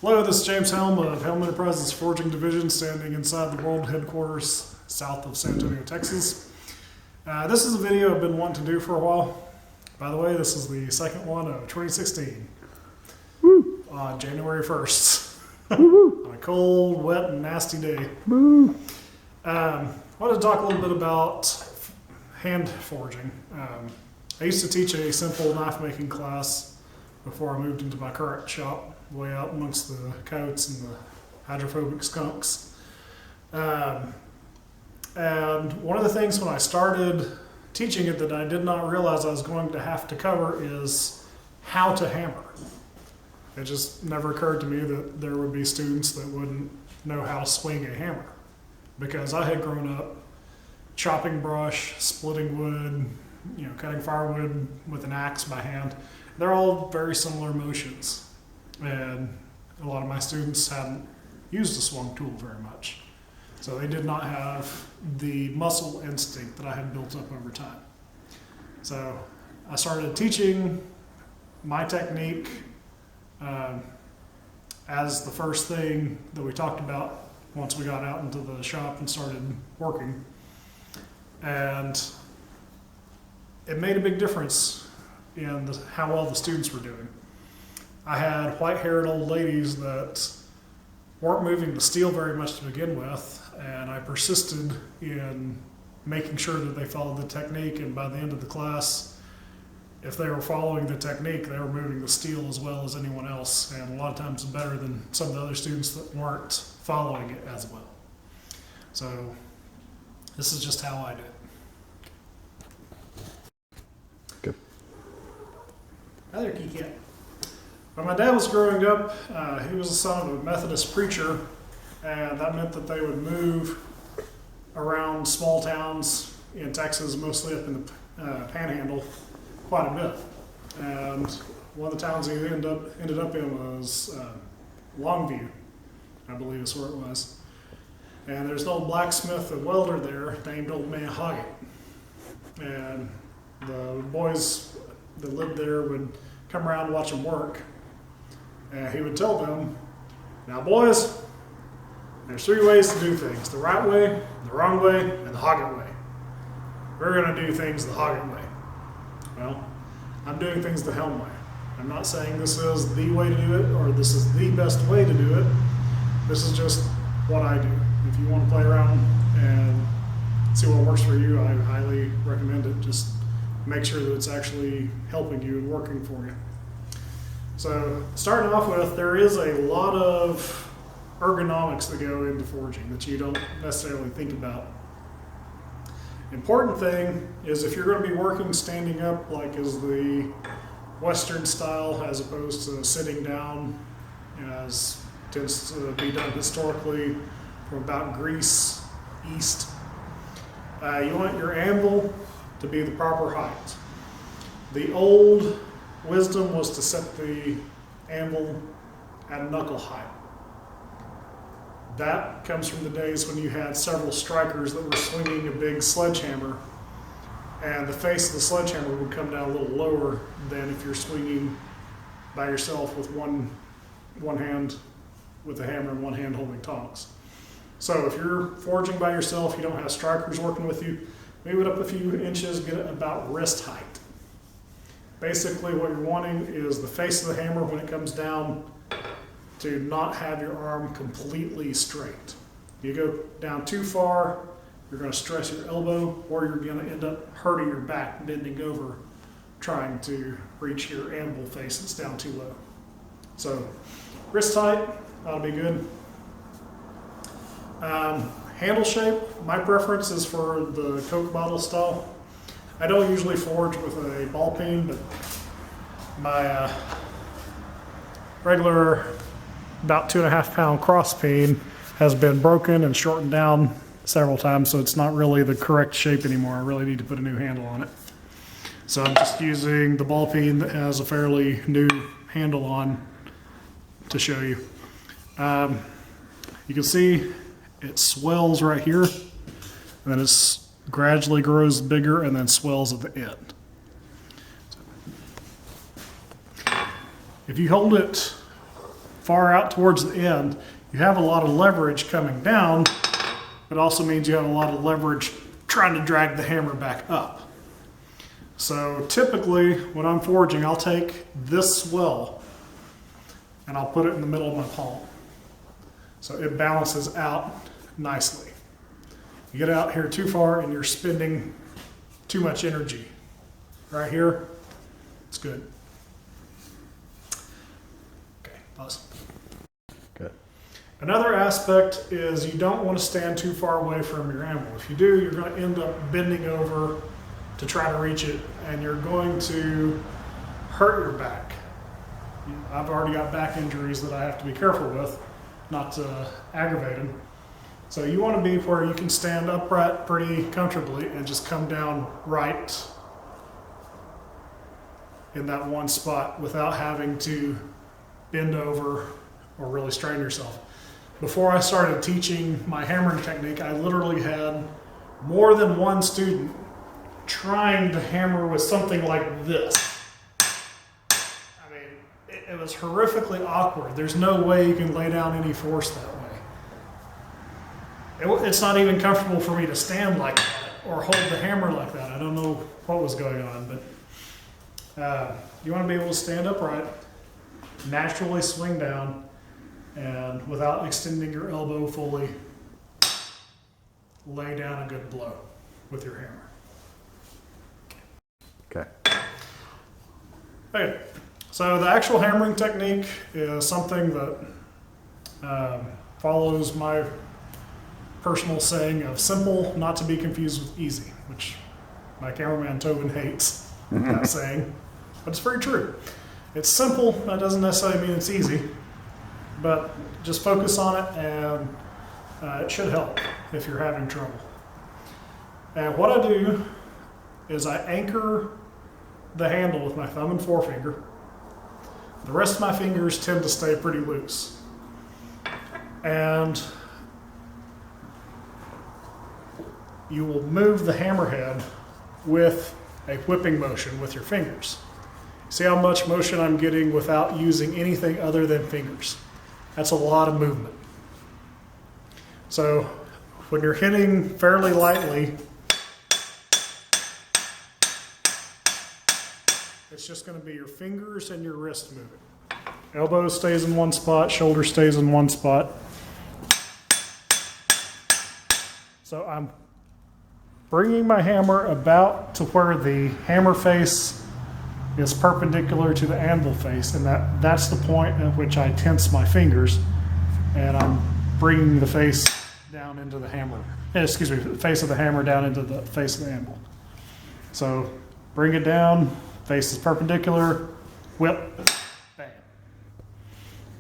Hello, this is James Helm of Helm Enterprises Forging Division, standing inside the world headquarters south of San Antonio, Texas. This is a video I've been wanting to do for a while. By the way, this is the second one of 2016. Woo. On January 1st. On a cold, wet, and nasty day. I wanted to talk a little bit about hand forging. I used to teach a simple knife making class before I moved into my current shop, way out amongst the coyotes and the hydrophobic skunks. And one of the things when I started teaching it that I did not realize I was going to have to cover is how to hammer. It just never occurred to me that there would be students that wouldn't know how to swing a hammer, because I had grown up chopping brush, splitting wood, cutting firewood with an axe by hand. They're all very similar motions, and a lot of my students hadn't used a swung tool very much. So they did not have the muscle instinct that I had built up over time. So I started teaching my technique as the first thing that we talked about once we got out into the shop and started working. And it made a big difference in how well the students were doing. I had white-haired old ladies that weren't moving the steel very much to begin with, and I persisted in making sure that they followed the technique, and by the end of the class, if they were following the technique, they were moving the steel as well as anyone else, and a lot of times better than some of the other students that weren't following it as well. So this is just how I did it. Good. Hi there, Key-Cat. When my dad was growing up, he was the son of a Methodist preacher, and that meant that they would move around small towns in Texas, mostly up in the Panhandle, quite a bit. And one of the towns he ended up in was Longview, I believe is where it was. And there's an old blacksmith and welder there named Old Man Hoggett. And the boys that lived there would come around and watch him work. And he would tell them, "Now boys, there's three ways to do things: the right way, the wrong way, and the Hoggett way. We're going to do things the Hoggett way." Well, I'm doing things the Helm way. I'm not saying this is the way to do it or this is the best way to do it. This is just what I do. If you want to play around and see what works for you, I highly recommend it. Just make sure that it's actually helping you and working for you. So starting off with, there is a lot of ergonomics that go into forging that you don't necessarily think about. Important thing is, if you're going to be working standing up like is the Western style as opposed to sitting down as tends to be done historically from about Greece east, you want your anvil to be the proper height. The old wisdom was to set the anvil at knuckle height. That comes from the days when you had several strikers that were swinging a big sledgehammer, and the face of the sledgehammer would come down a little lower than if you're swinging by yourself with one hand with a hammer and one hand holding tongs. So if you're forging by yourself, you don't have strikers working with you, move it up a few inches, get it about wrist height. Basically what you're wanting is the face of the hammer when it comes down to not have your arm completely straight. You go down too far, you're going to stress your elbow, or you're going to end up hurting your back, bending over, trying to reach your anvil face that's down too low. So wrist height ought to be good. Handle shape, my preference is for the Coke bottle style. I don't usually forge with a ball peen, but my regular about 2.5 pound cross peen has been broken and shortened down several times, so it's not really the correct shape anymore. I really need to put a new handle on it. So I'm just using the ball peen that has a fairly new handle on to show you. You can see it swells right here, and then it gradually grows bigger and then swells at the end. If you hold it far out towards the end, you have a lot of leverage coming down. It also means you have a lot of leverage trying to drag the hammer back up. So typically when I'm forging, I'll take this swell and I'll put it in the middle of my palm. So it balances out nicely. You get out here too far and you're spending too much energy. Right here, it's good. Okay, pause. Good. Another aspect is you don't want to stand too far away from your anvil. If you do, you're going to end up bending over to try to reach it, and you're going to hurt your back. I've already got back injuries that I have to be careful with, not to aggravate them. So you want to be where you can stand upright pretty comfortably and just come down right in that one spot without having to bend over or really strain yourself. Before I started teaching my hammering technique, I literally had more than one student trying to hammer with something like this. I mean, it was horrifically awkward. There's no way you can lay down any force that way. It's not even comfortable for me to stand like that or hold the hammer like that. I don't know what was going on, but you want to be able to stand upright, naturally swing down, and without extending your elbow fully, lay down a good blow with your hammer. Okay. Okay, so the actual hammering technique is something that follows my personal saying of simple, not to be confused with easy, which my cameraman Tobin hates that saying, but it's very true. It's simple, that doesn't necessarily mean it's easy, but just focus on it and it should help if you're having trouble. And what I do is I anchor the handle with my thumb and forefinger. The rest of my fingers tend to stay pretty loose. And you will move the hammerhead with a whipping motion with your fingers. See how much motion I'm getting without using anything other than fingers. That's a lot of movement. So when you're hitting fairly lightly, it's just going to be your fingers and your wrist moving. Elbow stays in one spot, shoulder stays in one spot. So I'm bringing my hammer about to where the hammer face is perpendicular to the anvil face, and that's the point at which I tense my fingers, and I'm bringing the face down into the hammer. Excuse me, the face of the hammer down into the face of the anvil. So bring it down, face is perpendicular, whip, bam.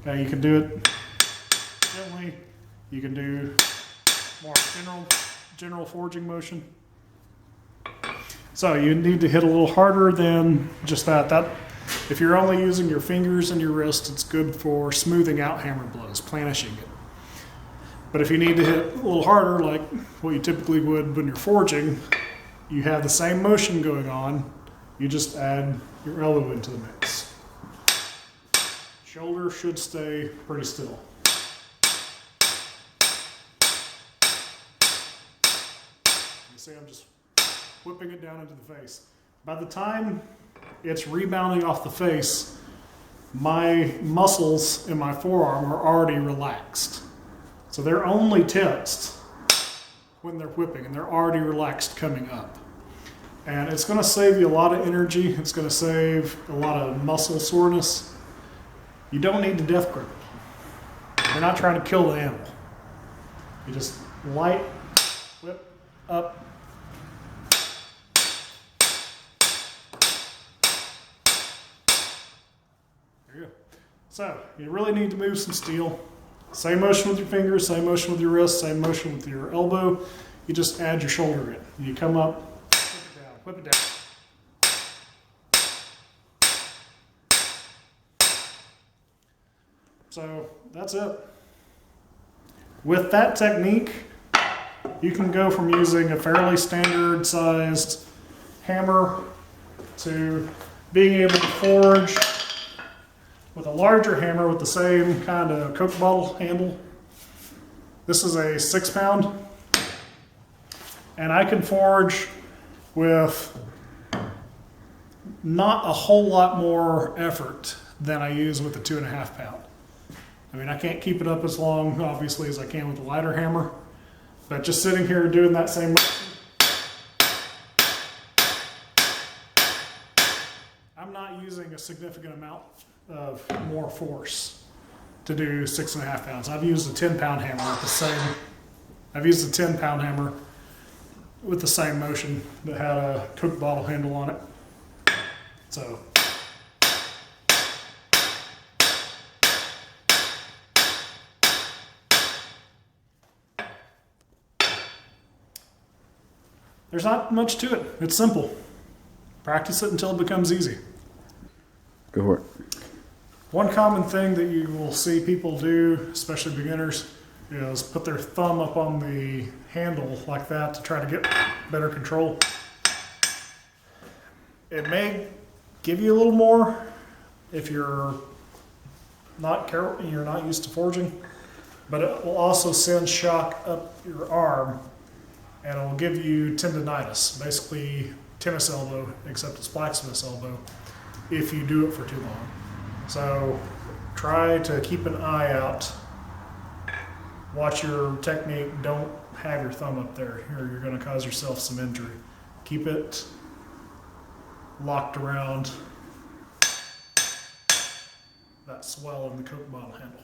Okay, you can do it gently. You can do more general forging motion. So you need to hit a little harder than just that. If you're only using your fingers and your wrist, it's good for smoothing out hammer blows, planishing it. But if you need to hit a little harder, like what you typically would when you're forging, you have the same motion going on. You just add your elbow into the mix. Shoulder should stay pretty still. You see, I'm just whipping it down into the face. By the time it's rebounding off the face, my muscles in my forearm are already relaxed. So they're only tensed when they're whipping, and they're already relaxed coming up. And it's going to save you a lot of energy. It's going to save a lot of muscle soreness. You don't need to death grip. You're not trying to kill the animal. You just light, whip, up. There you go. So you really need to move some steel. Same motion with your fingers, same motion with your wrist, same motion with your elbow. You just add your shoulder in. You come up, whip it down. So that's it. With that technique, you can go from using a fairly standard sized hammer to being able to forge with a larger hammer with the same kind of Coke bottle handle. This is a 6-pound, and I can forge with not a whole lot more effort than I use with the 2.5 pound. I mean, I can't keep it up as long, obviously, as I can with the lighter hammer, but just sitting here doing that same motion, I'm not using a significant amount of more force to do 6.5 pounds. I've used a 10-pound hammer with the same. I've used a 10-pound hammer with the same motion that had a Coke bottle handle on it. So. There's not much to it. It's simple. Practice it until it becomes easy. Go for it. One common thing that you will see people do, especially beginners, is put their thumb up on the handle like that to try to get better control. It may give you a little more if you're not careful, you're not used to forging, but it will also send shock up your arm and it will give you tendonitis, basically tennis elbow, except it's blacksmith's elbow, if you do it for too long. So try to keep an eye out. Watch your technique. Don't have your thumb up there, or you're going to cause yourself some injury. Keep it locked around that swell in the Coke bottle handle.